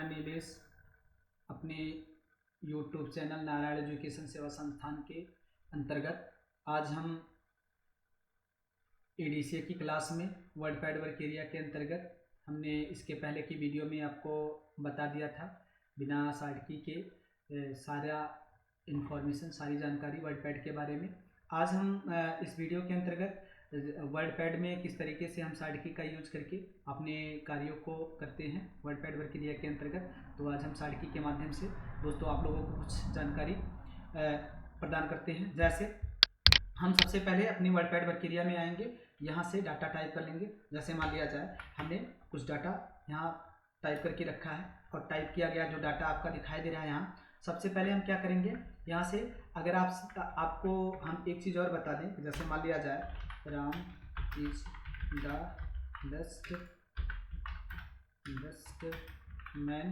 मैं नीलेश अपने YouTube channel Narayan education सेवा संस्थान के अंतर्गत आज हम एडीसीए की क्लास में वर्डपैड वर्क एरिया के अंतर्गत हमने इसके पहले की वीडियो में आपको बता दिया था बिना साड़की के सारा इन्फॉर्मेशन सारी जानकारी वर्डपैड के बारे में। आज हम इस वीडियो के अंतर्गत वर्डपैड में किस तरीके से हम साड़की का यूज करके अपने कार्यों को करते हैं वर्डपैड वर्क एरिया के अंतर्गत। तो आज हम साड़की के माध्यम से दोस्तों आप लोगों को कुछ जानकारी प्रदान करते हैं। जैसे हम सबसे पहले अपनी वर्डपैड वर्क एरिया में आएंगे, यहाँ से डाटा टाइप कर लेंगे। जैसे मान लिया जाए हमने कुछ डाटा यहाँ टाइप करके रखा है और टाइप किया गया जो डाटा आपका दिखाई दे रहा है यहाँ। सबसे पहले हम क्या करेंगे, यहाँ से अगर आपको हम एक चीज़ और बता दें, जैसे मान लिया जाए Ram is the best man.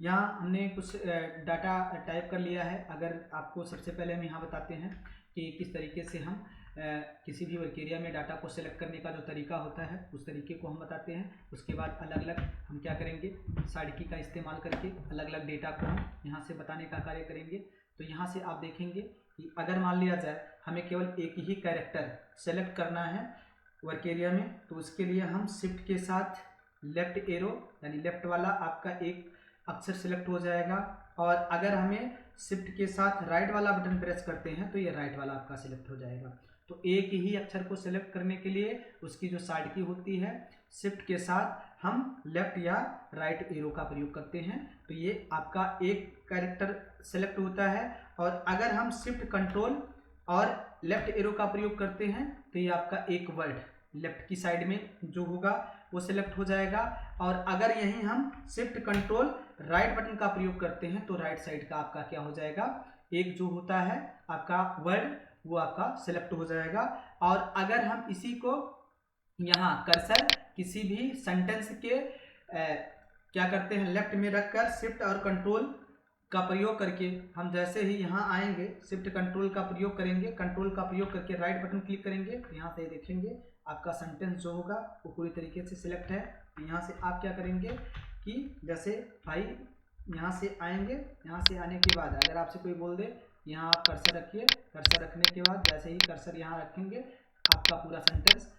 यहाँ हमने कुछ डाटा टाइप कर लिया है। अगर आपको सबसे पहले हम यहाँ बताते हैं कि किस तरीके से हम किसी भी वर्क एरिया में डाटा को सेलेक्ट करने का जो तरीका होता है उस तरीके को हम बताते हैं। उसके बाद अलग अलग हम क्या करेंगे, साड़की का इस्तेमाल करके अलग अलग डेटा को हम यहाँ से बताने का कार्य करेंगे। तो यहाँ से आप देखेंगे कि अगर मान लिया जाए हमें केवल एक ही कैरेक्टर सेलेक्ट करना है वर्क एरिया में, तो उसके लिए हम शिफ्ट के साथ लेफ्ट एरो यानी लेफ्ट वाला आपका एक अक्षर सेलेक्ट हो जाएगा। और अगर हमें शिफ्ट के साथ राइट वाला बटन प्रेस करते हैं तो ये राइट वाला आपका सिलेक्ट हो जाएगा। तो एक ही अक्षर को सिलेक्ट करने के लिए उसकी जो साड़की होती है शिफ्ट के साथ हम लेफ्ट या राइट एरो का प्रयोग करते हैं। तो ये आपका एक कैरेक्टर सेलेक्ट होता है। और अगर हम शिफ्ट कंट्रोल और लेफ्ट एरो का प्रयोग करते हैं तो ये आपका एक वर्ड लेफ्ट की साइड में जो होगा वो सिलेक्ट हो जाएगा। और अगर यहीं हम शिफ्ट कंट्रोल राइट बटन का प्रयोग करते हैं तो राइट साइड का आपका क्या हो जाएगा, एक जो होता है आपका वर्ड वो आपका सिलेक्ट हो जाएगा। और अगर हम इसी को यहाँ कर्सर किसी भी सेंटेंस के क्या करते हैं लेफ्ट में रखकर शिफ्ट और कंट्रोल का प्रयोग करके हम जैसे ही यहाँ आएंगे शिफ्ट कंट्रोल का प्रयोग करेंगे, कंट्रोल का प्रयोग करके राइट बटन क्लिक करेंगे तो यहाँ से देखेंगे आपका सेंटेंस जो होगा वो पूरी तरीके से सिलेक्ट है। तो यहाँ से आप क्या करेंगे कि जैसे भाई यहाँ से आएंगे, यहाँ से आने के बाद अगर आपसे कोई बोल दे यहाँ आप कर्सर रखिए, कर्सर रखने के बाद जैसे ही कर्सर यहाँ रखेंगे आपका पूरा सेंटेंस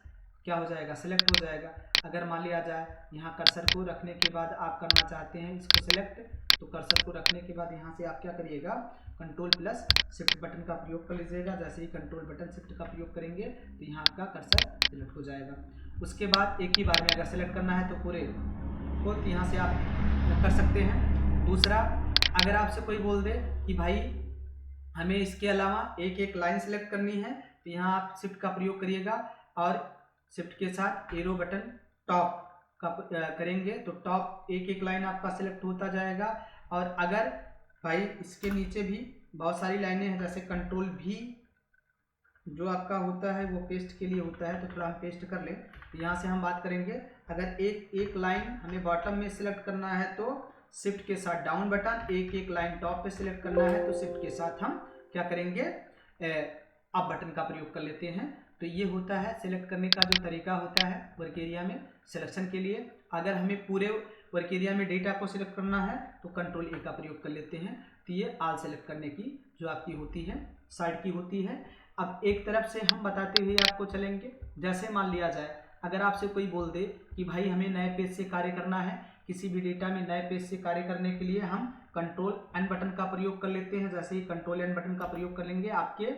क्या हो जाएगा, सिलेक्ट हो जाएगा। अगर मान लिया जाए यहाँ कर्सर को रखने के बाद आप करना चाहते हैं इसको सिलेक्ट, तो कर्सर को रखने के बाद यहाँ से आप क्या करिएगा, कंट्रोल प्लस शिफ्ट बटन का प्रयोग कर लीजिएगा। जैसे ही कंट्रोल बटन शिफ्ट का प्रयोग करेंगे तो यहाँ आपका कर्सर सिलेक्ट हो जाएगा। उसके बाद एक ही बार में अगर सेलेक्ट करना है तो पूरे को तो यहाँ से आप कर सकते हैं। दूसरा, अगर आपसे कोई बोल दे कि भाई हमें इसके अलावा एक एक लाइन सेलेक्ट करनी है तो यहाँ आप शिफ्ट का प्रयोग करिएगा और शिफ्ट के साथ एरो बटन टॉप का करेंगे तो टॉप एक एक लाइन आपका सिलेक्ट होता जाएगा। और अगर भाई इसके नीचे भी बहुत सारी लाइनें हैं, जैसे कंट्रोल भी जो आपका होता है वो पेस्ट के लिए होता है, तो थोड़ा हम पेस्ट कर लें। तो यहाँ से हम बात करेंगे, अगर एक एक लाइन हमें बॉटम में सिलेक्ट करना है तो शिफ्ट के साथ डाउन बटन, एक एक लाइन टॉप पे सिलेक्ट करना है तो शिफ्ट के साथ हम क्या करेंगे, अप बटन का प्रयोग कर लेते हैं। तो ये होता है सिलेक्ट करने का जो तरीका होता है वर्क एरिया में सिलेक्शन के लिए। अगर हमें पूरे वर्क एरिया में डेटा को सिलेक्ट करना है तो कंट्रोल ए का प्रयोग कर लेते हैं। तो ये आल सेलेक्ट करने की जो आपकी होती है साइड की होती है। अब एक तरफ से हम बताते हुए आपको चलेंगे, जैसे मान लिया जाए अगर आपसे कोई बोल दे कि भाई हमें नए पेज से कार्य करना है, किसी भी डेटा में नए पेज से कार्य करने के लिए हम कंट्रोल एन बटन का प्रयोग कर लेते हैं। जैसे ही कंट्रोल एन बटन का प्रयोग कर लेंगे आपके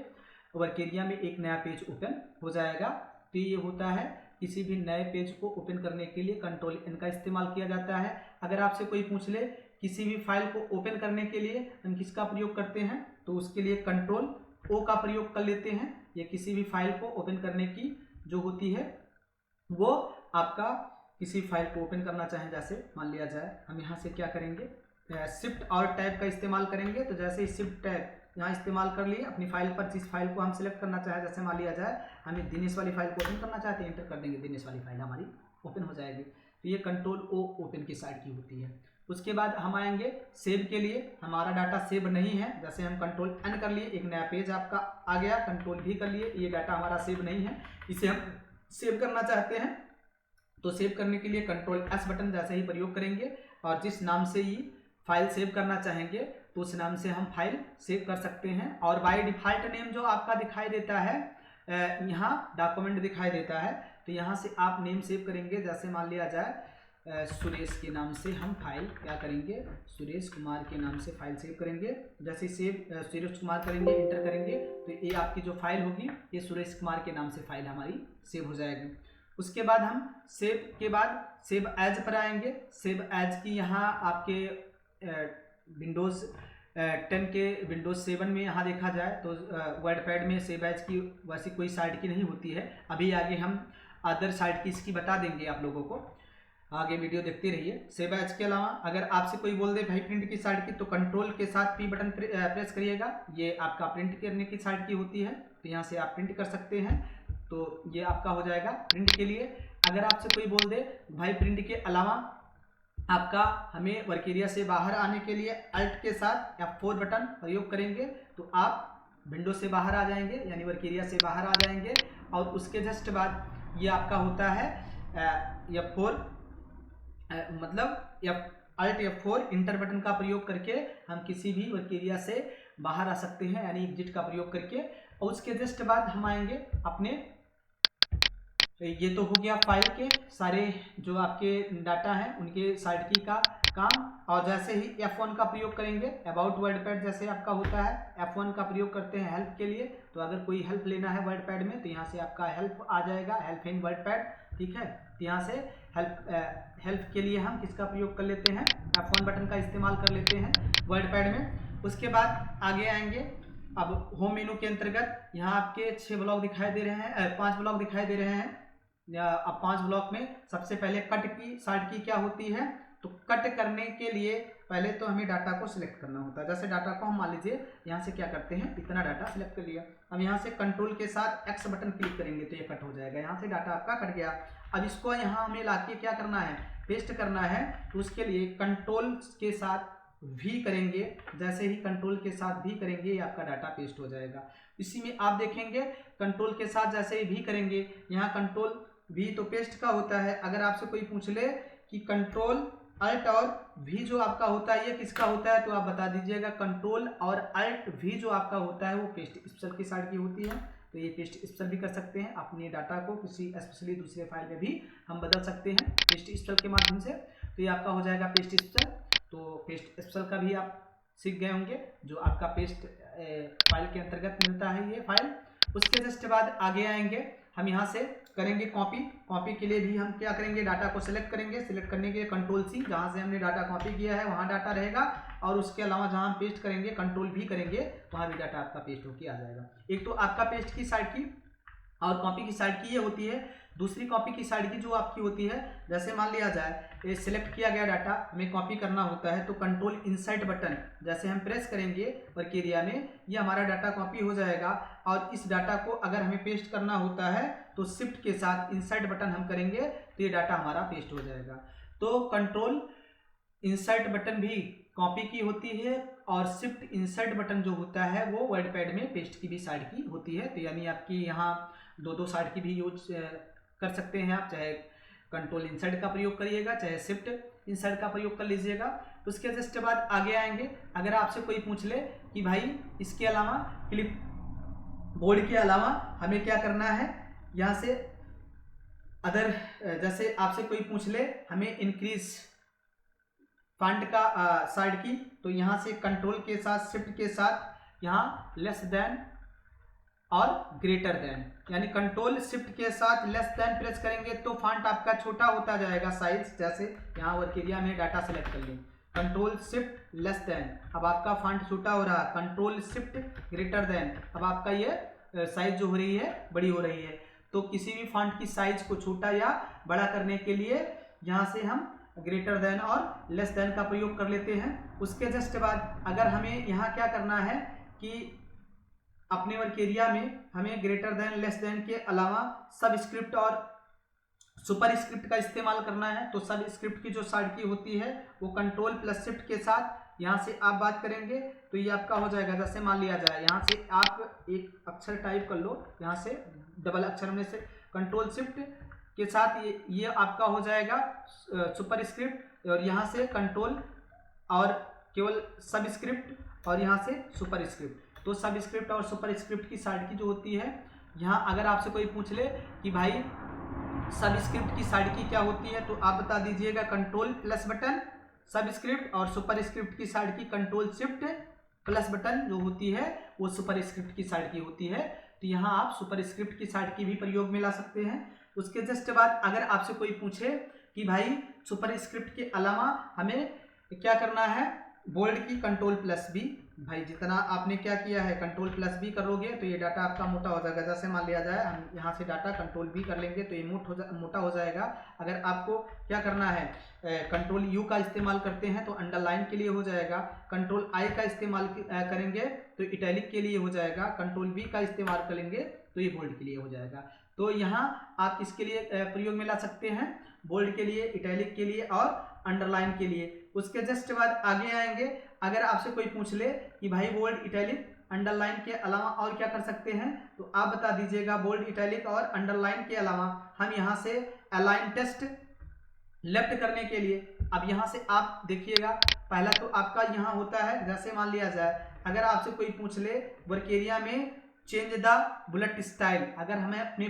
वर्क एरिया में एक नया पेज ओपन हो जाएगा। तो ये होता है किसी भी नए पेज को ओपन करने के लिए कंट्रोल एन का इस्तेमाल किया जाता है। अगर आपसे कोई पूछ ले किसी भी फाइल को ओपन करने के लिए हम किसका प्रयोग करते हैं तो उसके लिए कंट्रोल ओ का प्रयोग कर लेते हैं। ये किसी भी फाइल को ओपन करने की जो होती है वो आपका किसी फाइल को ओपन करना चाहें, जैसे मान लिया जाए हम यहाँ से क्या करेंगे शिफ्ट और टैब का इस्तेमाल करेंगे। तो जैसे ही शिफ्ट टैब यहाँ इस्तेमाल कर लिए अपनी फाइल पर जिस फाइल को हम सिलेक्ट करना चाहें, जैसे मान लिया जाए हमें दिनेश वाली फाइल को ओपन करना चाहते हैं, एंटर कर देंगे, दिनेश वाली फाइल हमारी ओपन हो जाएगी। तो ये कंट्रोल ओ ओपन की साइड की होती है। उसके बाद हम आएंगे सेव के लिए, हमारा डाटा सेव नहीं है, जैसे हम कंट्रोल एन कर लिए एक नया पेज आपका आ गया, कंट्रोल भी कर लिए, ये डाटा हमारा सेव नहीं है, इसे हम सेव करना चाहते हैं तो सेव करने के लिए कंट्रोल एस बटन जैसे ही प्रयोग करेंगे और जिस नाम से ये फाइल सेव करना चाहेंगे तो उस नाम से हम फाइल सेव कर सकते हैं। और बाय डिफ़ॉल्ट नेम जो आपका दिखाई देता है, यहाँ डॉक्यूमेंट दिखाई देता है, तो यहाँ से आप नेम सेव करेंगे। जैसे मान लिया जाए सुरेश के नाम से हम फाइल क्या करेंगे, सुरेश कुमार के नाम से फाइल सेव करेंगे। जैसे सेव सुरेश कुमार करेंगे, इंटर करेंगे, तो ये आपकी जो फाइल होगी ये सुरेश कुमार के नाम से फाइल हमारी सेव हो जाएगी। उसके बाद हम सेव के बाद सेव एज पर आएंगे। सेव एज की यहाँ आपके विंडोज़ 10 के विंडोज़ 7 में यहाँ देखा जाए तो वर्डपैड में सेव एज की वैसी कोई साइट की नहीं होती है। अभी आगे हम अदर साइट की इसकी बता देंगे आप लोगों को, आगे वीडियो देखते रहिए। सेव एज के अलावा अगर आपसे कोई बोल दे भाई प्रिंट की साइट की, तो कंट्रोल के साथ P बटन प्रेस करिएगा। ये आपका प्रिंट करने की साइट की होती है, तो यहाँ से आप प्रिंट कर सकते हैं, तो ये आपका हो जाएगा प्रिंट के लिए। अगर आपसे कोई बोल दे भाई प्रिंट के अलावा आपका हमें वर्क एरिया से बाहर आने के लिए अल्ट के साथ F4 बटन प्रयोग करेंगे, तो आप विंडो से बाहर आ जाएंगे, यानी वर्क एरिया से बाहर आ जाएंगे। और उसके जस्ट बाद ये आपका होता है F4 मतलब अल्ट F4 इंटर बटन का प्रयोग करके हम किसी भी वर्क एरिया से बाहर आ सकते हैं, यानी एग्जिट का प्रयोग करके। और उसके जस्ट बाद हम आएंगे अपने, ये तो हो गया फाइल के सारे जो आपके डाटा हैं उनके साइड की का काम। और जैसे ही F1 का प्रयोग करेंगे, अबाउट वर्डपैड जैसे आपका होता है, F1 का प्रयोग करते हैं हेल्प के लिए। तो अगर कोई हेल्प लेना है वर्डपैड में तो यहाँ से आपका हेल्प आ जाएगा, हेल्प इन वर्डपैड, ठीक है। तो यहाँ से हेल्प के लिए हम किसका प्रयोग कर लेते हैं, F1 बटन का इस्तेमाल कर लेते हैं वर्डपैड में। उसके बाद आगे आएंगे। अब होम मेनू के अंतर्गत यहाँ आपके 6 ब्लॉक दिखाई दे रहे हैं, 5 ब्लॉक दिखाई दे रहे हैं। अब 5 ब्लॉक में सबसे पहले कट की साइड की क्या होती है, तो कट करने के लिए पहले तो हमें डाटा को सिलेक्ट करना होता है। जैसे डाटा को हम मान लीजिए यहाँ से क्या करते हैं, इतना डाटा सिलेक्ट कर लिया। अब यहाँ से कंट्रोल के साथ X बटन क्लिक करेंगे तो ये कट हो जाएगा, यहाँ से डाटा आपका कट गया। अब इसको यहाँ हमें लाके क्या करना है, पेस्ट करना है। तो उसके लिए कंट्रोल के साथ V करेंगे, जैसे ही कंट्रोल के साथ V करेंगे ये आपका डाटा पेस्ट हो जाएगा। इसी में आप देखेंगे कंट्रोल के साथ जैसे ही V करेंगे, यहाँ कंट्रोल V तो पेस्ट का होता है। अगर आपसे कोई पूछ ले कि कंट्रोल अल्ट और V जो आपका होता है ये किसका होता है, तो आप बता दीजिएगा कंट्रोल और अल्ट V जो आपका होता है वो पेस्ट स्पेशल की साइड की होती है। तो ये पेस्ट स्पेशल भी कर सकते हैं, अपने डाटा को किसी स्पेशली दूसरे फाइल में भी हम बदल सकते हैं पेस्ट स्पेशल के माध्यम से। तो ये आपका हो जाएगा पेस्ट स्पेशल। तो पेस्ट स्पेशल का भी आप सीख गए होंगे, जो आपका पेस्ट फाइल के अंतर्गत मिलता है ये फाइल। उसके जस्ट बाद आगे आएंगे, हम यहाँ से करेंगे कॉपी। कॉपी के लिए भी हम क्या करेंगे, डाटा को सिलेक्ट करेंगे। सिलेक्ट करने के लिए कंट्रोल C, जहाँ से हमने डाटा कॉपी किया है वहाँ डाटा रहेगा। और उसके अलावा जहाँ हम पेस्ट करेंगे कंट्रोल V करेंगे, वहाँ भी डाटा आपका पेस्ट होकर आ जाएगा। एक तो आपका पेस्ट की साइड की और कॉपी की साइड की ये होती है। दूसरी कॉपी की साइड की जो आपकी होती है, जैसे मान लिया जाए ये सिलेक्ट किया गया डाटा हमें कॉपी करना होता है, तो कंट्रोल इंसर्ट बटन जैसे हम प्रेस करेंगे वर्क एरिया में, ये हमारा डाटा कॉपी हो जाएगा। और इस डाटा को अगर हमें पेस्ट करना होता है तो शिफ्ट के साथ इंसर्ट बटन हम करेंगे तो ये डाटा हमारा पेस्ट हो जाएगा। तो कंट्रोल इंसर्ट बटन भी कॉपी की होती है और शिफ्ट इंसर्ट बटन जो होता है वो वर्डपैड में पेस्ट की भी साइड की होती है। तो यानी आपकी यहाँ दो साइड की भी यूज कर सकते हैं आप, चाहे कंट्रोल इंसर्ट का प्रयोग करिएगा चाहे शिफ्ट इंसर्ट का प्रयोग कर लीजिएगा। उसके जस्ट बाद आगे आएंगे। अगर आपसे कोई पूछ ले कि भाई इसके अलावा क्लिप बोर्ड के अलावा हमें क्या करना है, यहाँ से अदर जैसे आपसे कोई पूछ ले हमें इंक्रीज फॉन्ट का साइड की, तो यहाँ से कंट्रोल के साथ शिफ्ट के साथ यहाँ लेस देन और ग्रेटर देन, यानी कंट्रोल शिफ्ट के साथ लेस देन प्रेस करेंगे तो फॉन्ट आपका छोटा होता जाएगा साइज। जैसे यहाँ वर्क एरिया में डाटा सेलेक्ट कर लें, कंट्रोल शिफ्ट लेस देन, अब आपका फॉन्ट छोटा हो रहा है। कंट्रोल शिफ्ट ग्रेटर देन, अब आपका ये साइज जो हो रही है बड़ी हो रही है। तो किसी भी फॉन्ट की साइज को छोटा या बड़ा करने के लिए यहाँ से हम ग्रेटर देन और लेस देन का प्रयोग कर लेते हैं। उसके जस्ट बाद अगर हमें यहाँ क्या करना है कि अपने वर्क एरिया में हमें ग्रेटर देन लेस देन के अलावा सब स्क्रिप्ट और सुपर स्क्रिप्ट का इस्तेमाल करना है, तो सब स्क्रिप्ट की जो साइड की होती है वो कंट्रोल प्लस शिफ्ट के साथ यहाँ से आप बात करेंगे तो ये आपका हो जाएगा। जैसे मान लिया जाए यहाँ से आप एक अक्षर टाइप कर लो, यहाँ से डबल अक्षर में से कंट्रोल शिफ्ट के साथ ये आपका हो जाएगा सुपर स्क्रिप्ट। और यहाँ से कंट्रोल और केवल सबस्क्रिप्ट और यहाँ से सुपरस्क्रिप्ट। तो सबस्क्रिप्ट और सुपरस्क्रिप्ट की साइड की जो होती है, यहाँ अगर आपसे कोई पूछ ले कि भाई सबस्क्रिप्ट की साइड की क्या होती है, तो आप बता दीजिएगा कंट्रोल प्लस बटन सबस्क्रिप्ट, और सुपरस्क्रिप्ट की साइड की कंट्रोल शिफ्ट प्लस बटन जो होती है वो सुपरस्क्रिप्ट की साइड की होती है। तो यहाँ आप सुपरस्क्रिप्ट की साइड की भी प्रयोग में ला सकते हैं। उसके जस्ट बाद अगर आपसे कोई पूछे कि भाई सुपरस्क्रिप्ट के अलावा हमें क्या करना है, बोल्ड की कंट्रोल प्लस बी, भाई जितना आपने क्या किया है कंट्रोल प्लस बी करोगे तो ये डाटा आपका मोटा हो जाएगा। जैसे मान लिया जाए हम यहाँ से डाटा कंट्रोल बी कर लेंगे तो ये मोटा हो जाएगा। अगर आपको क्या करना है, कंट्रोल यू का इस्तेमाल करते हैं तो अंडरलाइन के लिए हो जाएगा, कंट्रोल आई का इस्तेमाल करेंगे तो इटैलिक के लिए हो जाएगा, कंट्रोल बी का इस्तेमाल करेंगे तो ये बोल्ड के लिए हो जाएगा। तो यहाँ आप इसके लिए प्रयोग में ला सकते हैं, बोल्ड के लिए, इटैलिक के लिए और अंडरलाइन के लिए। उसके जस्ट बाद आगे आएंगे, अगर आपसे कोई पूछ ले कि भाई बोल्ड, इटैलिक, अंडरलाइन के अलावा और क्या कर सकते हैं, तो आप बता दीजिएगा बोल्ड, इटैलिक और अंडरलाइन के अलावा हम यहाँ से अलाइन टेक्स्ट लेफ्ट करने के लिए, अब यहाँ से आप देखिएगा पहला तो आपका यहाँ होता है, जैसे मान लिया जाए अगर आपसे कोई पूछ ले वर्क एरिया में चेंज द बुलेट स्टाइल, अगर हमें अपने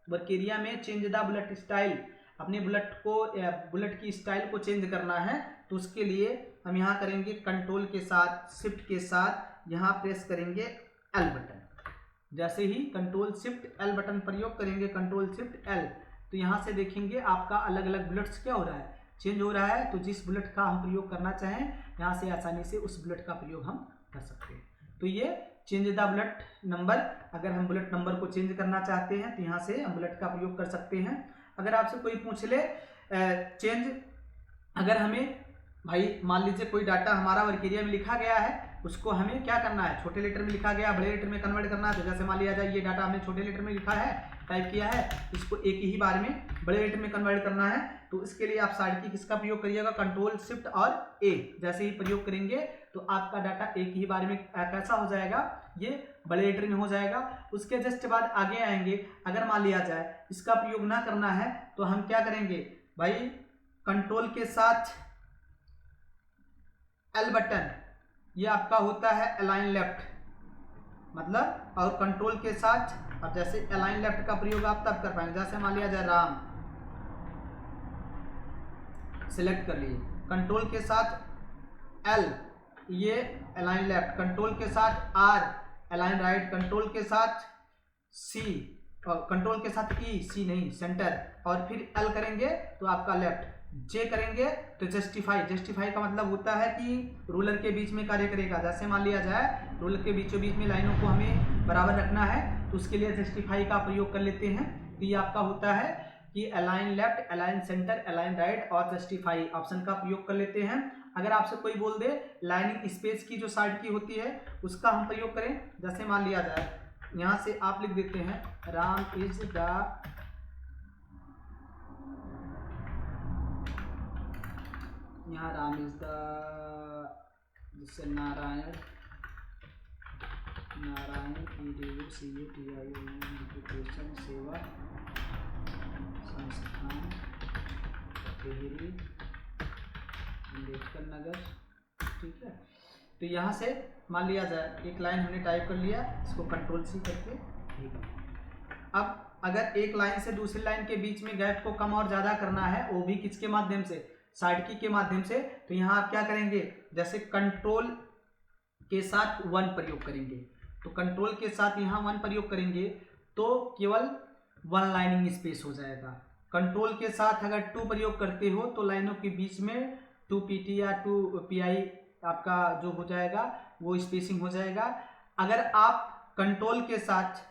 वर्क एरिया में चेंज द बुलेट स्टाइल, अपने बुलेट की स्टाइल को चेंज करना है, तो उसके लिए हम यहाँ करेंगे कंट्रोल के साथ शिफ्ट के साथ यहाँ प्रेस करेंगे एल बटन। जैसे ही कंट्रोल शिफ्ट एल बटन प्रयोग करेंगे, कंट्रोल शिफ्ट एल, तो यहाँ से देखेंगे आपका अलग अलग बुलेट्स क्या हो रहा है, चेंज हो रहा है। तो जिस बुलेट का हम प्रयोग करना चाहें यहाँ से आसानी से उस बुलेट का प्रयोग हम कर सकते हैं। तो ये चेंज द बुलेट नंबर, अगर हम बुलेट नंबर को चेंज करना चाहते हैं तो यहाँ से हम बुलेट का प्रयोग कर सकते हैं। अगर आपसे कोई पूछ ले चेंज, अगर हमें भाई मान लीजिए कोई डाटा हमारा वर्क एरिया में लिखा गया है, उसको हमें क्या करना है, छोटे लेटर में लिखा गया बड़े लेटर में कन्वर्ट करना है। तो जैसे मान लिया जाए ये डाटा हमने छोटे लेटर में लिखा है, टाइप किया है, इसको एक ही बार में बड़े लेटर में कन्वर्ट करना है, तो इसके लिए आप साइड की किसका प्रयोग करिएगा, कंट्रोल शिफ्ट और ए। जैसे ही प्रयोग करेंगे तो आपका डाटा एक ही बार में कैसा हो जाएगा, ये बड़े लेटर में हो जाएगा। उसके जस्ट बाद आगे आएंगे, अगर मान लिया जाए इसका प्रयोग ना करना है तो हम क्या करेंगे भाई, कंट्रोल के साथ एल बटन, ये आपका होता है अलाइन लेफ्ट, मतलब, और कंट्रोल के साथ, अब जैसे अलाइन लेफ्ट का प्रयोग आप तब कर पाएंगे, जैसे मान लिया जाए राम सिलेक्ट कर लिए, कंट्रोल के साथ एल ये अलाइन लेफ्ट, कंट्रोल के साथ आर अलाइन राइट, कंट्रोल के साथ सी, कंट्रोल के साथ ई, सी नहीं सेंटर, और फिर एल करेंगे तो आपका लेफ्ट, जे करेंगे तो जस्टिफाई, जस्टिफाई का मतलब होता है कि रूलर के बीच में कार्य करेगा। जैसे मान लिया जाए रूलर के बीचों बीच में लाइनों को हमें बराबर रखना है, तो उसके लिए जस्टिफाई का प्रयोग कर लेते हैं। तो ये आपका होता है कि align left, align centre, align right और जस्टिफाई ऑप्शन का प्रयोग कर लेते हैं। अगर आपसे कोई बोल दे लाइनिंग स्पेस की जो साइड की होती है उसका हम प्रयोग करें, जैसे मान लिया जाए यहाँ से आप लिख देते हैं राम इज द, यहाँ राम इज द, जिससे नारायण, नारायण एजुकेशन सेवा संस्थान टिहरी अम्बेडकर नगर, ठीक है। तो यहाँ से मान लिया जाए एक लाइन हमने टाइप कर लिया, इसको कंट्रोल सी करके ठीक है। अब अगर एक लाइन से दूसरी लाइन के बीच में गैप को कम और ज़्यादा करना है, वो भी किसके माध्यम से, साइड की के माध्यम से, तो यहाँ आप क्या करेंगे, जैसे कंट्रोल के साथ 1 प्रयोग करेंगे, तो कंट्रोल के साथ यहाँ 1 प्रयोग करेंगे तो केवल 1 लाइनिंग स्पेस हो जाएगा। कंट्रोल के साथ अगर 2 प्रयोग करते हो तो लाइनों के बीच में 2 PT या 2 PI आपका जो हो जाएगा वो स्पेसिंग हो जाएगा। अगर आप कंट्रोल के साथ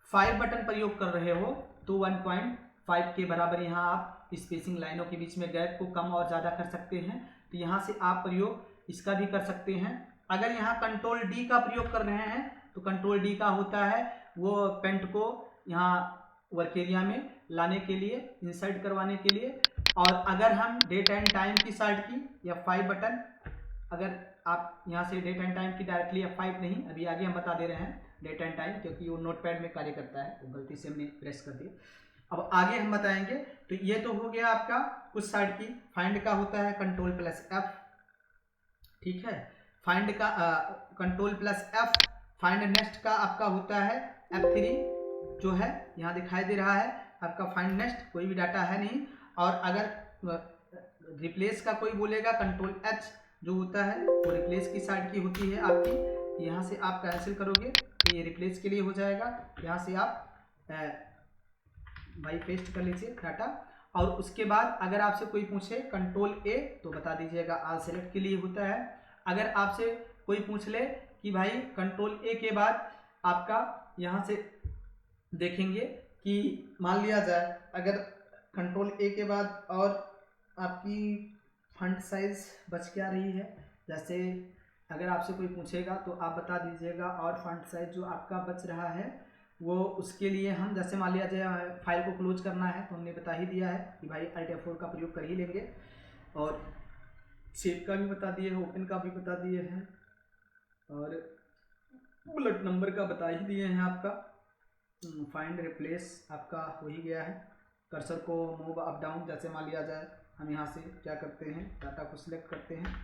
5 बटन प्रयोग कर रहे हो तो 1.5 के बराबर यहाँ आप स्पेसिंग लाइनों के बीच में गैप को कम और ज़्यादा कर सकते हैं। तो यहाँ से आप प्रयोग इसका भी कर सकते हैं। अगर यहाँ कंट्रोल डी का प्रयोग कर रहे हैं तो कंट्रोल डी का होता है वो पेंट को यहाँ वर्क एरिया में लाने के लिए, इंसर्ट करवाने के लिए। और अगर हम डेट एंड टाइम की साइड की F5 बटन, अगर आप यहाँ से डेट एंड टाइम की डायरेक्टली F5 नहीं, अभी आगे हम बता दे रहे हैं डेट एंड टाइम, क्योंकि वो नोटपैड में कार्य करता है, वो गलती से हमने प्रेस कर दिया। अब आगे हम बताएंगे। तो ये तो हो गया आपका कुछ साइड की। फाइंड का होता है Ctrl+F, ठीक है, फाइंड का Ctrl+F। फाइंड नेक्स्ट का आपका होता है F3, जो है यहाँ दिखाई दे रहा है आपका फाइंड नेक्स्ट, कोई भी डाटा है नहीं। और अगर रिप्लेस का कोई बोलेगा Ctrl+H, जो होता है वो रिप्लेस की साइड की होती है आपकी। यहाँ से आप कैंसिल करोगे तो ये रिप्लेस के लिए हो जाएगा। यहाँ से आप भाई पेस्ट कर लीजिए डाटा। और उसके बाद अगर आपसे कोई पूछे Ctrl+A तो बता दीजिएगा ऑल सेलेक्ट के लिए होता है। अगर आपसे कोई पूछ ले कि भाई Ctrl+A के बाद आपका यहाँ से देखेंगे कि मान लिया जाए अगर Ctrl+A के बाद और आपकी फंट साइज बच क्या रही है, जैसे अगर आपसे कोई पूछेगा तो आप बता दीजिएगा और फंट साइज जो आपका बच रहा है वो, उसके लिए हम जैसे मान लिया जाए फाइल को क्लोज करना है तो हमने बता ही दिया है कि भाई Alt F4 का प्रयोग कर ही लेंगे। और शेप का भी बता दिए हैं, ओपन का भी बता दिए हैं, और बुलेट नंबर का बता ही दिए हैं आपका। फाइंड रिप्लेस आपका हो ही गया है। कर्सर को मूव अप डाउन, जैसे मान लिया जाए हम यहाँ से क्या करते हैं, डाटा को सिलेक्ट करते हैं।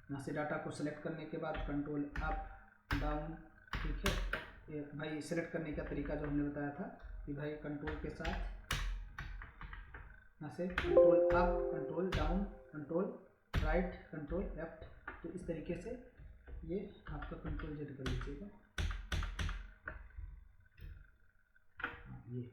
यहाँ से डाटा को सिलेक्ट करने के बाद Ctrl+Up डाउन, ठीक है। ये भाई सिलेक्ट करने का तरीका जो हमने बताया था कि भाई कंट्रोल के साथ यहाँ से Ctrl+Up, Ctrl down, Ctrl right, Ctrl left, तो इस तरीके से ये आपका Ctrl+Z कर लीजिएगा। ये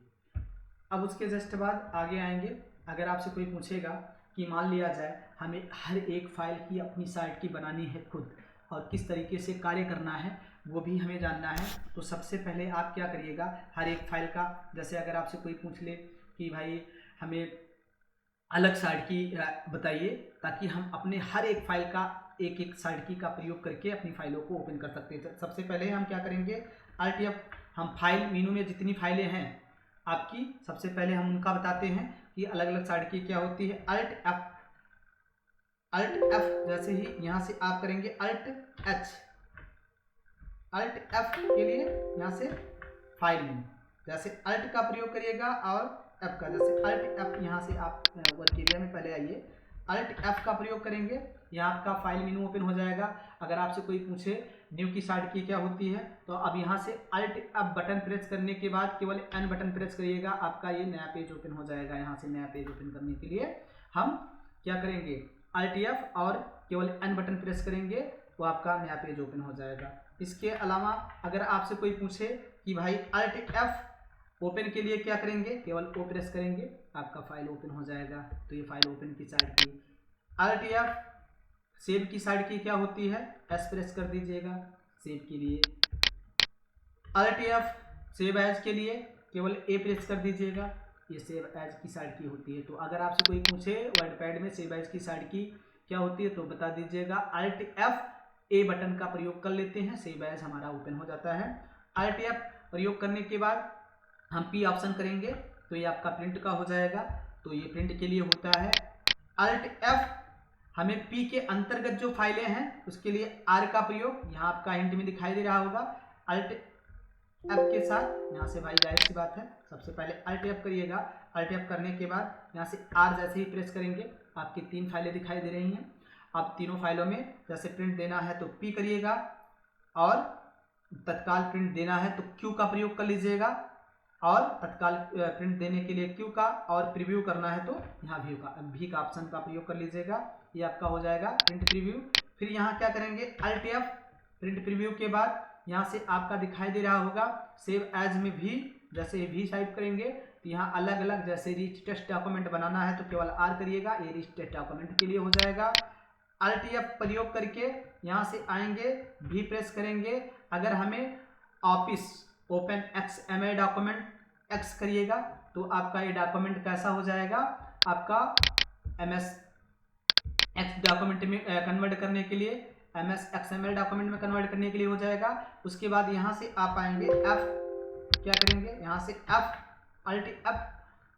अब उसके जस्ट बाद आगे आएंगे। अगर आपसे कोई पूछेगा कि मान लिया जाए हमें हर एक फाइल की अपनी साइट की बनानी है खुद, और किस तरीके से कार्य करना है वो भी हमें जानना है, तो सबसे पहले आप क्या करिएगा, हर एक फाइल का, जैसे अगर आपसे कोई पूछ ले कि भाई हमें अलग साइड की बताइए, ताकि हम अपने हर एक फाइल का एक एक साइड की का प्रयोग करके अपनी फाइलों को ओपन कर सकते हैं। सबसे पहले हम क्या करेंगे, Alt F, हम फाइल मेनू में जितनी फाइलें हैं आपकी, सबसे पहले हम उनका बताते हैं कि अलग अलग साइड की क्या होती है। Alt F जैसे ही यहाँ से आप करेंगे Alt F के लिए यहाँ से फाइल में जैसे Alt का प्रयोग करिएगा और F का, जैसे Alt F यहाँ से आप वर्क एरिया में पहले आइए, Alt F का प्रयोग करेंगे, यहाँ आपका फाइल मेनू ओपन हो जाएगा। अगर आपसे कोई पूछे न्यू की साइड की क्या होती है, तो अब यहाँ से Alt F बटन प्रेस करने के बाद केवल N बटन प्रेस करिएगा, आपका ये नया पेज ओपन हो जाएगा। यहाँ से नया पेज ओपन करने के लिए हम क्या करेंगे, Alt F और केवल N बटन प्रेस करेंगे, वो आपका नया पेज ओपन हो जाएगा। इसके अलावा अगर आपसे कोई पूछे कि भाई Alt F ओपन के लिए क्या करेंगे, केवल O प्रेस करेंगे, आपका फाइल ओपन हो जाएगा। तो ये फाइल ओपन की साइड की। Alt F सेव की साइड की क्या होती है, S प्रेस कर दीजिएगा सेव के लिए। Alt F सेव एज के लिए केवल A प्रेस कर दीजिएगा, ये सेव एज की साइड की होती है। तो अगर आपसे कोई पूछे वर्डपैड में सेव एज की साइड की क्या होती है, तो बता दीजिएगा Alt F A बटन का प्रयोग कर लेते हैं, सेव एज हमारा ओपन हो जाता है। Alt F प्रयोग करने के बाद हम P ऑप्शन करेंगे तो ये आपका प्रिंट का हो जाएगा, तो ये प्रिंट के लिए होता है। Alt F हमें P के अंतर्गत जो फाइलें हैं उसके लिए R का प्रयोग, यहाँ आपका हिंट में दिखाई दे रहा होगा। Alt F के साथ यहाँ से भाई जाहिर सी बात है सबसे पहले Alt F करिएगा। Alt F करने के बाद यहाँ से R जैसे ही प्रेस करेंगे, आपकी 3 फाइलें दिखाई दे रही हैं। अब तीनों फाइलों में जैसे प्रिंट देना है तो P करिएगा, और तत्काल प्रिंट देना है तो Q का प्रयोग कर लीजिएगा, और तत्काल प्रिंट देने के लिए Q का, और प्रीव्यू करना है तो यहाँ V का ऑप्शन का प्रयोग कर लीजिएगा। ये आपका हो जाएगा प्रिंट प्रीव्यू। फिर यहाँ क्या करेंगे, Alt F प्रिंट प्रीव्यू के बाद यहाँ से आपका दिखाई दे रहा होगा सेव एज में V, जैसे V टाइप करेंगे तो यहाँ अलग अलग, जैसे रिच टेस्ट डॉक्यूमेंट बनाना है तो केवल R करिएगा, ये रिच टेस्ट डॉक्यूमेंट के लिए हो जाएगा। Alt F प्रयोग करके यहाँ से आएंगे, V प्रेस करेंगे। अगर हमें office open XML document X करिएगा तो आपका ये डॉक्यूमेंट कैसा हो जाएगा, आपका MS X डॉक्यूमेंट में कन्वर्ट करने के लिए, MS XML डॉक्यूमेंट में कन्वर्ट करने के लिए हो जाएगा। उसके बाद यहाँ से आप आएंगे F, क्या करेंगे, यहाँ से Alt F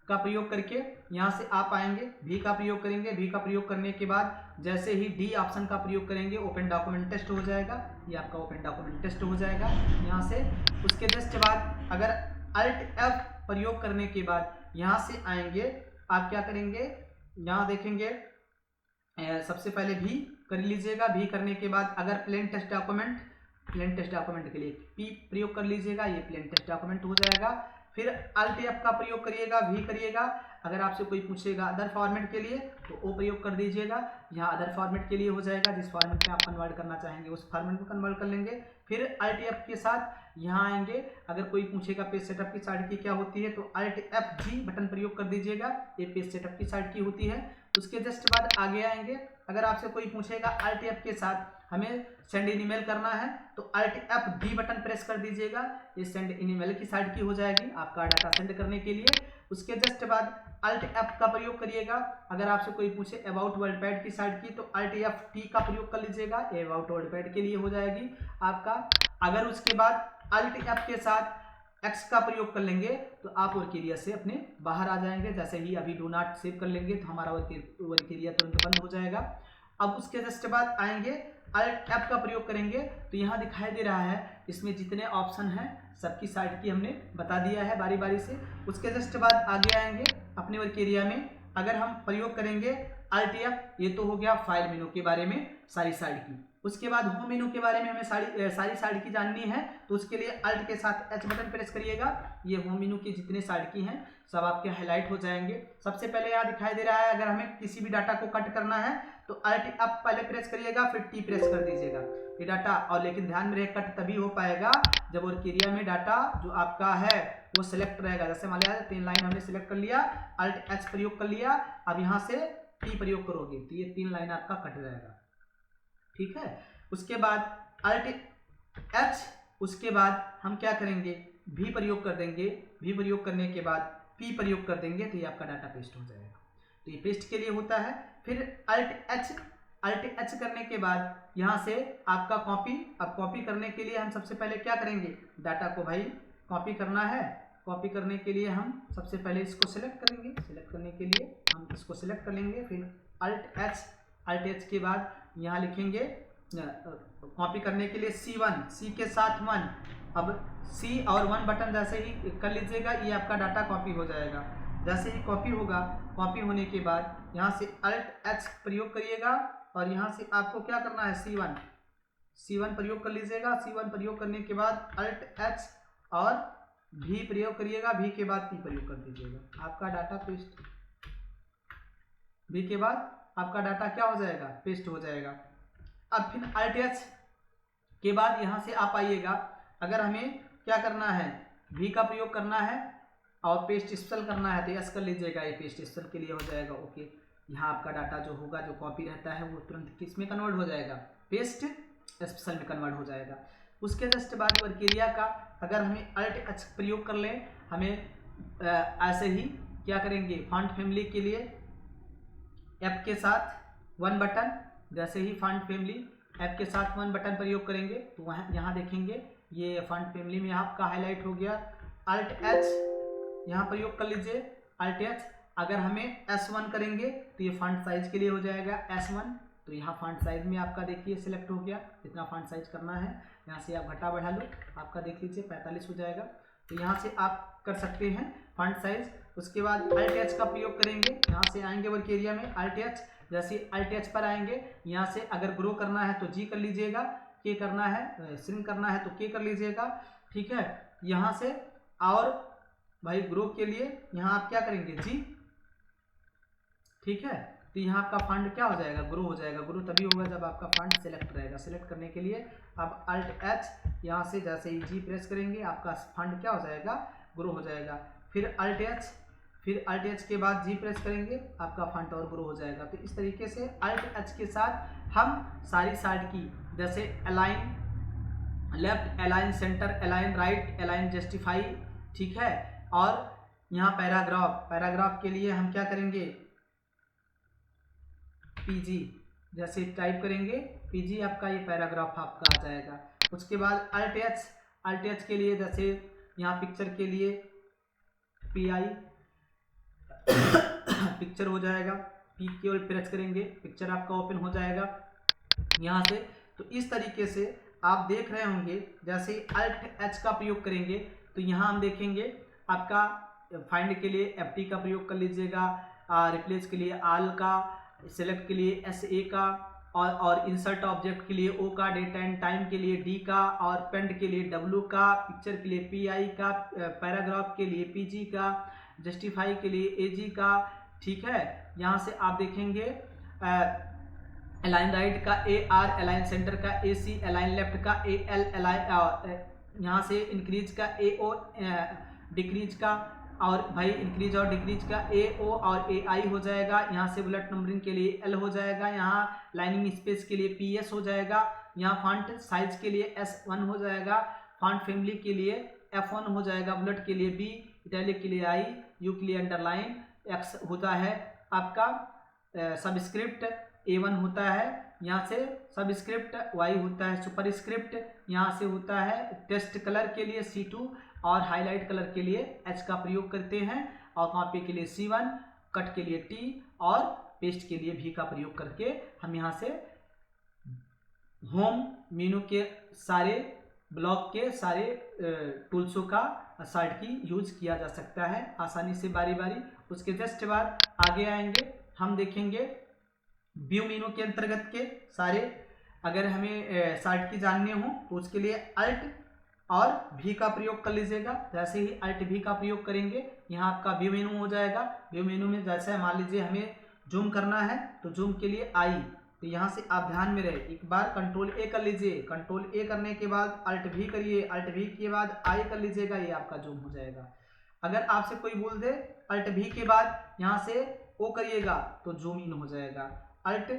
का प्रयोग करके यहाँ से आप आएंगे, V का प्रयोग करेंगे। V का प्रयोग करने के बाद जैसे ही D ऑप्शन का प्रयोग करेंगे, ओपन डॉक्यूमेंट टेस्ट हो जाएगा, ये आपका ओपन डॉक्यूमेंट टेस्ट हो जाएगा यहाँ से। उसके जस्ट बाद अगर Alt F प्रयोग करने के बाद यहाँ से आएंगे आप क्या करेंगे, यहाँ देखेंगे सबसे पहले भी कर लीजिएगा। भी करने के बाद अगर प्लेन टेक्स्ट डॉक्यूमेंट के लिए पी प्रयोग कर लीजिएगा, ये प्लेन टेक्स्ट डॉक्यूमेंट हो जाएगा। फिर अल्ट एफ का प्रयोग करिएगा, भी करिएगा। अगर आपसे कोई पूछेगा अदर फॉर्मेट के लिए तो ओ प्रयोग कर दीजिएगा, यहाँ अदर फॉर्मेट के लिए हो जाएगा। जिस फॉर्मेट में आप कन्वर्ट करना चाहेंगे उस फॉर्मेट में कन्वर्ट कर लेंगे। फिर अल्ट एफ के साथ यहाँ आएंगे। अगर कोई पूछेगा पेज सेटअप की साइड की क्या होती है तो अल्ट एफ जी बटन प्रयोग कर दीजिएगा, ये पेज सेटअप की साइड की होती है। उसके जस्ट बाद आगे आएंगे। अगर आपसे कोई पूछेगा अल्ट एफ के साथ हमें सेंड इन ईमेल करना है तो alt F D button press कर दीजिएगा, ये सेंड इन ईमेल की साइड की हो जाएगी आपका डाटा सेंड करने के लिए। उसके जस्ट बाद अल्ट एफ का प्रयोग करिएगा। अगर आपसे कोई पूछे अबाउट वर्डपैड की साइड की तो अल्ट एफ टी का प्रयोग कर लीजिएगा, ये अबाउट वर्डपैड के लिए हो जाएगी आपका। अगर उसके बाद अल्ट एफ के साथ एक्स का प्रयोग कर लेंगे तो आप वर्क एरिया से अपने बाहर आ जाएंगे। जैसे ही अभी डू नॉट सेव कर लेंगे तो हमारा वर्क एरिया तुरंत बंद हो जाएगा। अब उसके जस्ट बाद आएंगे अल्ट एफ का प्रयोग करेंगे तो यहाँ दिखाई दे रहा है इसमें जितने ऑप्शन हैं सबकी साइड की हमने बता दिया है बारी बारी से। उसके जस्ट बाद आगे आएंगे अपने वर्क एरिया में। अगर हम प्रयोग करेंगे अल्ट एफ, ये तो हो गया फाइल मेनू के बारे में सारी साइड की। उसके बाद होम मेनू के बारे में हमें सारी साइड की जाननी है तो उसके लिए अल्ट के साथ एच बटन प्रेस करिएगा, ये होम मेनू की जितने साइड की हैं सब आपके हाईलाइट हो जाएंगे। सबसे पहले यहाँ दिखाई दे रहा है अगर हमें किसी भी डाटा को कट करना है तो अल्ट एफ पहले प्रेस करिएगा, फिर टी प्रेस कर दीजिएगा ये डाटा। और लेकिन ध्यान में रहे कट तभी हो पाएगा जब वर्क एरिया में डाटा जो आपका है वो सिलेक्ट रहेगा। जैसे मान लिया 3 लाइन हमने सिलेक्ट कर लिया, अल्ट एच प्रयोग कर लिया, अब यहाँ से टी प्रयोग करोगे तो ये 3 लाइन आपका कट जाएगा, ठीक है। उसके बाद अल्ट एच, उसके बाद हम क्या करेंगे भी प्रयोग कर देंगे, भी प्रयोग करने के बाद पी प्रयोग कर देंगे तो ये आपका डाटा पेस्ट हो जाएगा। तो ये पेस्ट के लिए होता है। फिर अल्ट एच करने के बाद यहाँ से आपका कॉपी। अब कॉपी करने के लिए हम सबसे पहले क्या करेंगे, डाटा को भाई कॉपी करना है। कॉपी करने के लिए हम सबसे पहले इसको सिलेक्ट करेंगे, सिलेक्ट करने के लिए हम इसको सिलेक्ट कर लेंगे। फिर अल्ट एच के बाद यहाँ लिखेंगे कॉपी करने के लिए C1, सी के साथ 1। अब C और 1 बटन जैसे ही कर लीजिएगा ये आपका डाटा कॉपी हो जाएगा। जैसे ही कॉपी होगा, कॉपी होने के बाद यहाँ से अल्ट एच प्रयोग करिएगा और यहाँ से आपको क्या करना है C1 प्रयोग कर लीजिएगा। C1 प्रयोग करने के बाद अल्ट एच और भी प्रयोग करिएगा, भी के बाद पी प्रयोग कर दीजिएगा, आपका डाटा पेस्ट। भी के बाद आपका डाटा क्या हो जाएगा, पेस्ट हो जाएगा। अब फिर अल्ट एच के बाद यहाँ से आप आइएगा। अगर हमें क्या करना है, भी का प्रयोग करना है और पेस्ट स्पेशल करना है तो यस कर लीजिएगा, ये पेस्ट स्पेशल के लिए हो जाएगा। ओके, यहाँ आपका डाटा जो होगा जो कॉपी रहता है वो तुरंत किस में कन्वर्ट हो जाएगा, पेस्ट स्पेशल में कन्वर्ट हो जाएगा। उसके जस्ट बाद वर्क एरिया का अगर हमें अल्ट एच प्रयोग कर लें, हमें ऐसे ही क्या करेंगे, फॉन्ट फैमिली के लिए एफ के साथ 1 बटन, जैसे ही फॉन्ट फैमिली एफ के साथ 1 बटन प्रयोग करेंगे तो वहाँ यहाँ देखेंगे ये फॉन्ट फैमिली में आपका हाईलाइट हो गया। अल्ट एच यहाँ प्रयोग कर लीजिए, अल्ट एच। अगर हमें S1 करेंगे तो ये फॉन्ट साइज के लिए हो जाएगा S1, तो यहाँ फॉन्ट साइज में आपका देखिए सिलेक्ट हो गया, जितना फॉन्ट साइज करना है यहाँ से आप घटा बढ़ा लो, आपका देख लीजिए 45 हो जाएगा। तो यहाँ से आप कर सकते हैं फॉन्ट साइज। उसके बाद अल्ट एच का प्रयोग करेंगे, यहाँ से आएंगे वर्क एरिया में अल्ट एच। जैसे अल्ट एच पर आएंगे यहाँ से अगर ग्रो करना है तो जी कर लीजिएगा, के करना है श्रिंक करना है तो के कर लीजिएगा, ठीक है। यहाँ से और भाई ग्रो के लिए यहाँ आप क्या करेंगे, जी, ठीक है। तो यहाँ आपका फंड क्या हो जाएगा, ग्रो हो जाएगा। ग्रो तभी होगा जब आपका फंड सिलेक्ट रहेगा। सिलेक्ट करने के लिए अब अल्ट एच यहाँ से जैसे ही जी प्रेस करेंगे आपका फंड क्या हो जाएगा, ग्रो हो जाएगा। फिर अल्ट एच के बाद जी प्रेस करेंगे आपका फंड और ग्रो हो जाएगा। तो इस तरीके से अल्ट एच के साथ हम सारी साइड की जैसे align left, align centre, align right, align justify, ठीक है। और यहाँ पैराग्राफ के लिए हम क्या करेंगे, पीजी जैसे टाइप करेंगे पीजी, आपका ये पैराग्राफ आपका आ जाएगा। उसके बाद अल्ट एच के लिए जैसे यहाँ पिक्चर के लिए PI पिक्चर हो जाएगा, पी केवल प्रेस करेंगे पिक्चर आपका ओपन हो जाएगा यहाँ से। तो इस तरीके से आप देख रहे होंगे जैसे अल्ट एच का प्रयोग करेंगे तो यहाँ हम देखेंगे आपका फाइंड के लिए FT का प्रयोग कर लीजिएगा, रिप्लेस के लिए आल का, सेलेक्ट के लिए SA का, और इंसर्ट ऑब्जेक्ट के लिए O का, डेट एंड टाइम के लिए D का, और पेंड के लिए W का, पिक्चर के लिए PI का, पैराग्राफ के लिए PG का, जस्टिफाई के लिए AG का। ठीक है, यहाँ से आप देखेंगे अलाइन राइट का AR, अलाइन सेंटर का AC, अलाइन लेफ्ट का AL, अलाइन यहाँ से इंक्रीज का AO, डिक्रीज का, और भाई इंक्रीज और डिक्रीज का AO और AI हो जाएगा। यहाँ से बुलेट नंबरिंग के लिए L हो जाएगा, यहाँ लाइनिंग स्पेस के लिए PS हो जाएगा, यहाँ फॉन्ट साइज के लिए S1 हो जाएगा, फॉन्ट फैमिली के लिए F1 हो जाएगा, बुलेट के लिए B, इटैलिक के लिए I, U के लिए अंडरलाइन, X होता है आपका सबस्क्रिप्ट, A1 होता है, यहाँ से सबस्क्रिप्ट Y होता है सुपरस्क्रिप्ट, यहाँ से होता है टेस्ट कलर के लिए C2, और हाईलाइट कलर के लिए H का प्रयोग करते हैं, और कॉपी के लिए C1, कट के लिए T, और पेस्ट के लिए V का प्रयोग करके हम यहाँ से होम मेनू के सारे ब्लॉक के सारे टूल्सों का शार्ट की यूज किया जा सकता है आसानी से बारी बारी। उसके जस्ट बाद आगे आएंगे, हम देखेंगे व्यू मेनू के अंतर्गत के सारे, अगर हमें शार्ट की जानने हो तो उसके लिए अल्ट और V का प्रयोग कर लीजिएगा। जैसे ही अल्ट V का प्रयोग करेंगे, यहाँ आपका व्यू मेनू हो जाएगा। व्यू मेनू में जैसे मान लीजिए हमें जूम करना है तो जूम के लिए I, तो यहाँ से आप ध्यान में रहे, एक बार कंट्रोल A कर लीजिए, कंट्रोल A करने के बाद अल्ट V करिए, अल्ट V के बाद I कर लीजिएगा, ये आपका जूम हो जाएगा। अगर आपसे कोई बोल दे अल्ट V के बाद यहाँ से O करिएगा तो जूम इन हो जाएगा। अल्ट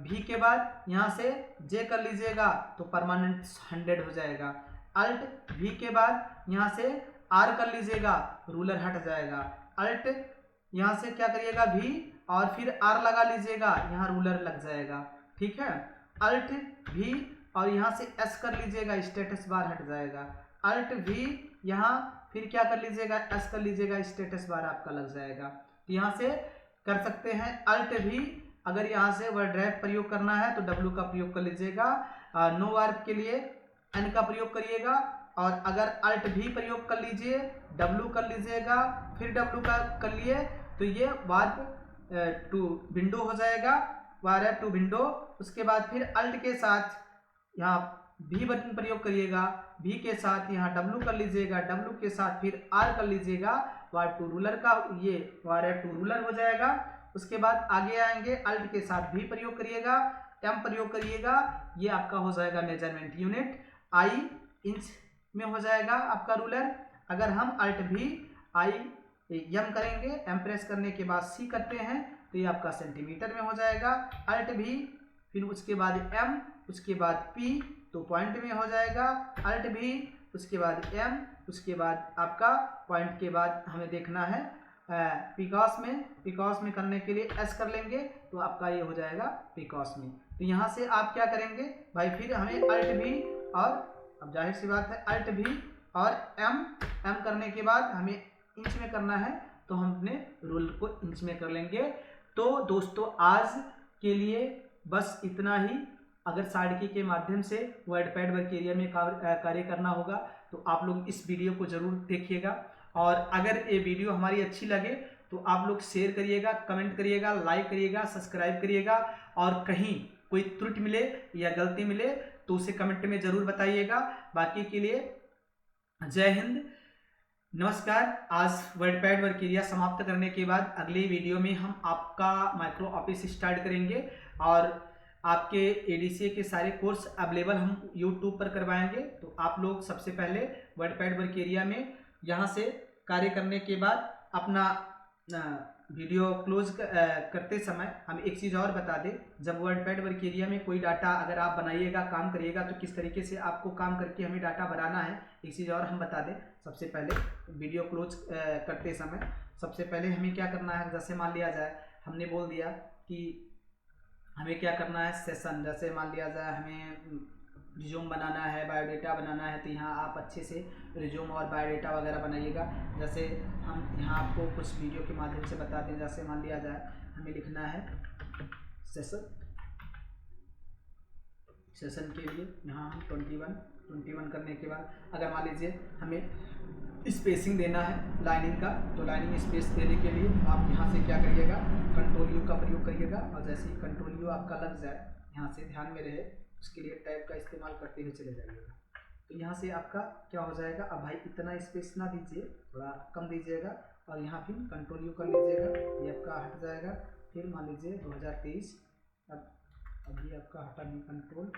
V के बाद यहाँ से J कर लीजिएगा तो परमानेंट 100 हो जाएगा। अल्ट V के बाद यहाँ से R कर लीजिएगा, रूलर हट जाएगा। अल्ट यहाँ से क्या करिएगा V और फिर R लगा लीजिएगा, यहाँ रूलर लग जाएगा। ठीक है, अल्ट V और यहाँ से S कर लीजिएगा, स्टेटस बार हट जाएगा। अल्ट V यहाँ फिर क्या कर लीजिएगा, S कर लीजिएगा, स्टेटस बार आपका लग जाएगा। तो यहाँ से कर सकते हैं अल्ट V। अगर यहाँ से वर्ड ड्राइव प्रयोग करना है तो W का प्रयोग कर लीजिएगा, नो वार्प के लिए N का प्रयोग करिएगा, और अगर अल्ट V प्रयोग कर लीजिए, W कर लीजिएगा, फिर W का कर लिए तो ये वार्प टू विंडो हो जाएगा, वार्प टू विंडो। उसके बाद फिर अल्ट के साथ यहाँ V बटन प्रयोग करिएगा, V के साथ यहाँ W कर लीजिएगा, W के साथ फिर R कर लीजिएगा, वार्प टू रूलर का ये वार्प टू रूलर हो जाएगा। उसके बाद आगे आएंगे, अल्ट के साथ V प्रयोग करिएगा, M प्रयोग करिएगा, ये आपका हो जाएगा मेजरमेंट यूनिट, I इंच में हो जाएगा आपका रूलर। अगर हम अल्ट V I M करेंगे, M प्रेस करने के बाद C करते हैं तो ये आपका सेंटीमीटर में हो जाएगा। अल्ट V फिर उसके बाद M, उसके बाद P तो पॉइंट में हो जाएगा। अल्ट V उसके बाद M, उसके बाद आपका पॉइंट के बाद हमें देखना है पिकॉस में, पिकॉस में करने के लिए S कर लेंगे तो आपका ये हो जाएगा पिकॉस में। तो यहाँ से आप क्या करेंगे भाई, फिर हमें अल्ट V और अब जाहिर सी बात है अल्ट V और M करने के बाद हमें इंच में करना है तो हम अपने रूल को इंच में कर लेंगे। तो दोस्तों आज के लिए बस इतना ही। अगर शार्ट की के माध्यम से वर्डपैड वर्क एरिया में कार्य करना होगा तो आप लोग इस वीडियो को जरूर देखिएगा, और अगर ये वीडियो हमारी अच्छी लगे तो आप लोग शेयर करिएगा, कमेंट करिएगा, लाइक करिएगा, सब्सक्राइब करिएगा, और कहीं कोई त्रुटि मिले या गलती मिले तो उसे कमेंट में जरूर बताइएगा। बाकी के लिए जय हिंद, नमस्कार। आज वर्डपैड वर्क एरिया समाप्त करने के बाद अगली वीडियो में हम आपका माइक्रो ऑफिस स्टार्ट करेंगे, और आपके ADCA के सारे कोर्स अवेलेबल हम YouTube पर करवाएंगे। तो आप लोग सबसे पहले वर्डपैड वर्क एरिया में यहाँ से कार्य करने के बाद अपना वीडियो क्लोज करते समय हम एक चीज़ और बता दें, जब वर्डपैड वर्क एरिया में कोई डाटा अगर आप बनाइएगा, काम करिएगा तो किस तरीके से आपको काम करके हमें डाटा बनाना है, एक चीज़ और हम बता दें। सबसे पहले वीडियो क्लोज करते समय सबसे पहले हमें क्या करना है, जैसे मान लिया जाए हमने बोल दिया कि हमें क्या करना है सेशन, जैसे मान लिया जाए हमें रिज्यूम बनाना है, बायोडेटा बनाना है, तो यहाँ आप अच्छे से रिज्यूम और बायोडेटा वगैरह बनाइएगा। जैसे हम यहाँ आपको कुछ वीडियो के माध्यम से बता दें, जैसे मान लिया जाए हमें लिखना है सेशन के लिए यहाँ हम 21 करने के बाद अगर मान लीजिए हमें स्पेसिंग देना है लाइनिंग का, तो लाइनिंग स्पेस देने के लिए आप यहाँ से क्या करिएगा, कंट्रोल यू का प्रयोग करिएगा। और जैसे ही कंट्रोल यू आपका लग जाए, यहाँ से ध्यान में रहे, उसके लिए टैब का इस्तेमाल करते हुए चले जाइएगा। तो यहाँ से आपका क्या हो जाएगा, अब भाई इतना स्पेस ना दीजिए, थोड़ा कम दीजिएगा, और यहाँ फिर कंट्रोल यू कर लीजिएगा, ये आपका हट जाएगा। फिर मान लीजिए 2023, अब अभी आपका हटा नहीं, कंट्रोल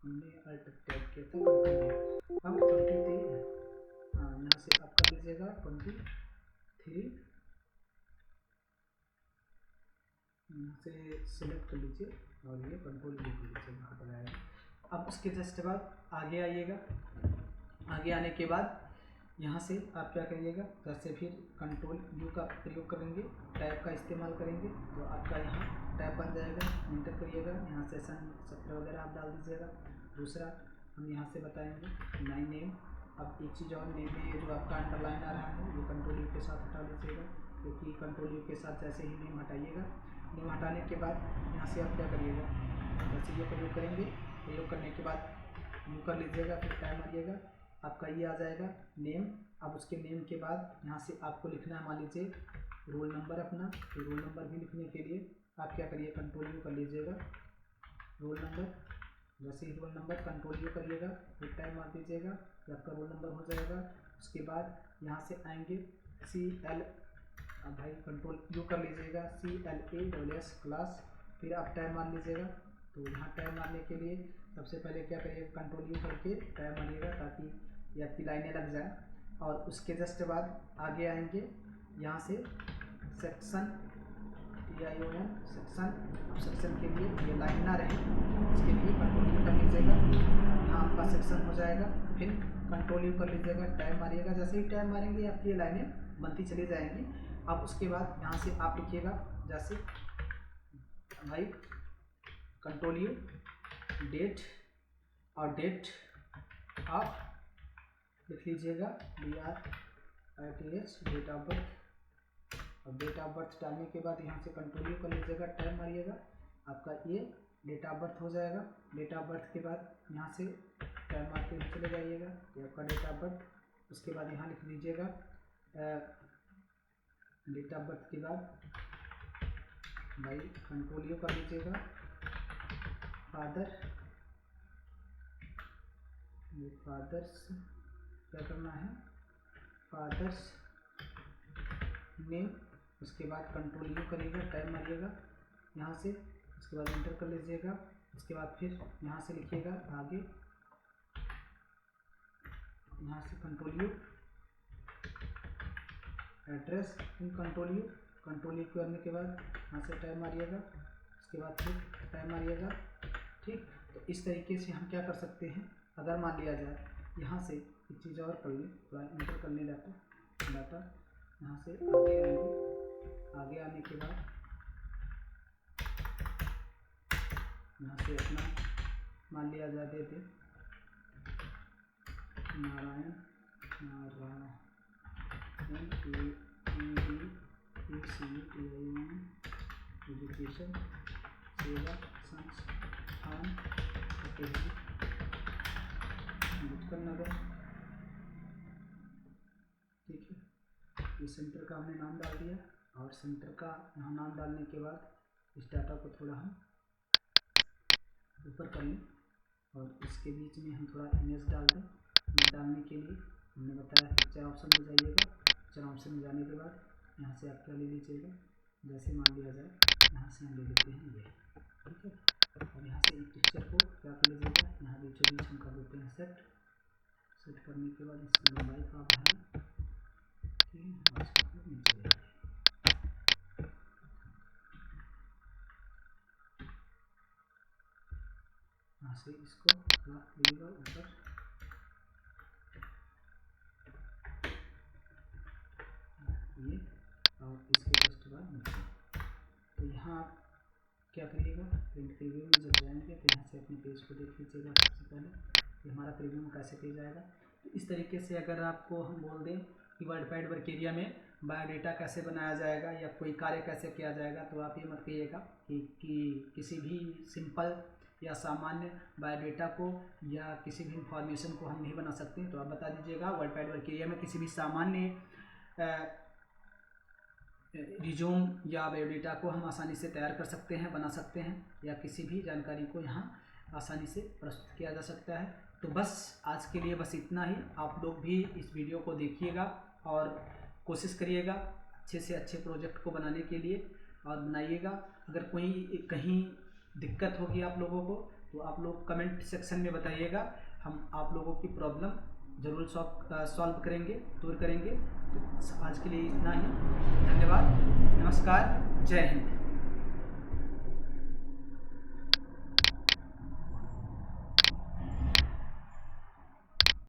हमने अल्ट टैब किया था, कंट्रोल अब 23, हाँ यहाँ से आप कर लीजिएगा 23, यहाँ से सिलेक्ट कर लीजिए और ये कंट्रोल यू कर लीजिएगा, हट जाएगा। अब उसके जस्ट बाद आगे आइएगा, आगे आने के बाद यहाँ से आप क्या करिएगा, जैसे फिर कंट्रोल यू का प्रयोग करेंगे, टैब का इस्तेमाल करेंगे, तो आपका यहाँ टैब बन जाएगा, इंटर करिएगा, यहाँ सेशन 17 वगैरह आप डाल दीजिएगा। दूसरा हम यहाँ से बताएंगे नाइन नेम। अब एक चीज़ और, नेम में जो आपका अंडरलाइन आ रहा है, ये कंट्रोल यू के साथ हटा लीजिएगा, क्योंकि कंट्रोल यू के साथ जैसे ही नेम हटाइएगा, नेम हटाने के बाद यहाँ से आप क्या करिएगा, जैसे ये प्रयोग करेंगे, प्रयोग करने के बाद यू कर लीजिएगा, फिर टाइम मारिएगा, आपका ये आ जाएगा नेम। अब उसके नेम के बाद यहाँ से आपको लिखना है, मान लीजिए रोल नंबर अपना, तो रोल नंबर भी लिखने के लिए आप क्या करिए, कंट्रोल यू कर लीजिएगा, रोल नंबर, जैसे ही रोल नंबर कंट्रोल यू करिएगा, फिर टाइम मार दीजिएगा, तो आपका रोल नंबर हो जाएगा। उसके बाद यहाँ से आएंगे CL, अब भाई कंट्रोल यू कर लीजिएगा, CLASS क्लास, फिर आप टाइम मार लीजिएगा। तो यहाँ टाइम मारने के लिए सबसे पहले क्या करिएगा, कंट्रोल यू करके टाइम मारिएगा, ताकि ये आपकी लाइनें लग जाए। और उसके जस्ट बाद आगे आएंगे, यहाँ से सेक्शन TION सेक्शन, सेक्शन के लिए ये लाइन ना रहे, इसके लिए कंट्रोल यू कर लीजिएगा, यहाँ आपका सेक्शन हो जाएगा। फिर कंट्रोल यू कर लीजिएगा, टाइम मारिएगा, जैसे ही टाइम मारेंगे आपकी ये लाइनें बनती चली जाएंगी। अब उसके बाद यहाँ से आप लिखिएगा, जैसे भाई कंट्रोल यू डेट, और डेट आप लिख लीजिएगा DRITH, डेट ऑफ बर्थ। और डेट ऑफ बर्थ डालने के बाद यहाँ से कंट्रोल यू कर लीजिएगा, टाइम मारिएगा, आपका ये डेट ऑफ बर्थ हो जाएगा। डेट ऑफ बर्थ के बाद यहाँ से टाइम मारते हुए चले जाइएगा, ये आपका डेट ऑफ बर्थ। उसके बाद यहाँ लिख लीजिएगा डेट ऑफ बर्थ के बाद भाई कंट्रोल यू कर लीजिएगा, फादर, फादर्स क्या करना है, फादर्स नेम। उसके बाद कंट्रोल यू करिएगा, टाइम मारिएगा यहाँ से, उसके बाद इंटर कर लीजिएगा। उसके बाद फिर यहाँ से लिखिएगा आगे, यहाँ से control you address, in control you करने के बाद यहाँ से टाइम मारिएगा, उसके बाद फिर टाइम मारिएगा। ठीक, तो इस तरीके से हम क्या कर सकते हैं, अगर मान लिया जाए यहाँ से एक चीज़ और कर लें, थोड़ा इंटर कर लें डाटा, यहाँ से आगे आएंगे, आगे आने के बाद यहाँ से अपना मान लिया जाए देते नारायण एजुकेशन सेवा संस्थान नगर। ठीक है, ये सेंटर का हमने नाम डाल दिया, और सेंटर का यहाँ नाम डालने के बाद इस डाटा को थोड़ा हम ऊपर कर लें, और इसके बीच में हम थोड़ा इमेज डाल दें। इमेज डालने के लिए हमने बताया पिक्चर ऑप्शन में जाइएगा, पिक्चर ऑप्शन में जाने के बाद यहाँ से आप क्या ले लीजिएगा, जैसे मान लिया जाए यहाँ से हम ले लेते हैं ये, ठीक है। और यहाँ से पिक्चर को क्या कर लीजिएगा, यहाँ बीचों बीच हम कर देते हैं सेट करने के बाद इसकी लंबाई का भाई, ठीक है, और इसका नीचे यहाँ से इसको रख लीजिएगा ऊपर, ये, और इसके जस्ट बाद नीचे। तो यहाँ आप क्या करिएगा, प्रिंट प्रीव्यू में जब जाएंगे तो यहाँ से अपने पेज को देख लीजिएगा। सबसे पहले कि हमारा प्रीव्यू में कैसे पेज आएगा। तो इस तरीके से अगर आपको हम बोल दें कि वर्डपैड वर्क एरिया में बायोडाटा कैसे बनाया जाएगा या कोई कार्य कैसे किया जाएगा, तो आप ये मत कहिएगा कि किसी भी सिंपल या सामान्य बायोडाटा को या किसी भी इंफॉर्मेशन को हम नहीं बना सकते हैं, तो आप बता दीजिएगा। वर्ल्ड वर्क एरिया में किसी भी सामान्य रिज्यूम या बायोडाटा को हम आसानी से तैयार कर सकते हैं, बना सकते हैं, या किसी भी जानकारी को यहाँ आसानी से प्रस्तुत किया जा सकता है। तो बस आज के लिए बस इतना ही। आप लोग भी इस वीडियो को देखिएगा और कोशिश करिएगा अच्छे से अच्छे प्रोजेक्ट को बनाने के लिए, और बनाइएगा। अगर कोई कहीं दिक्कत होगी आप लोगों को तो आप लोग कमेंट सेक्शन में बताइएगा, हम आप लोगों की प्रॉब्लम ज़रूर सॉल्व करेंगे, दूर करेंगे। तो आज के लिए इतना ही। धन्यवाद, नमस्कार, जय हिंद।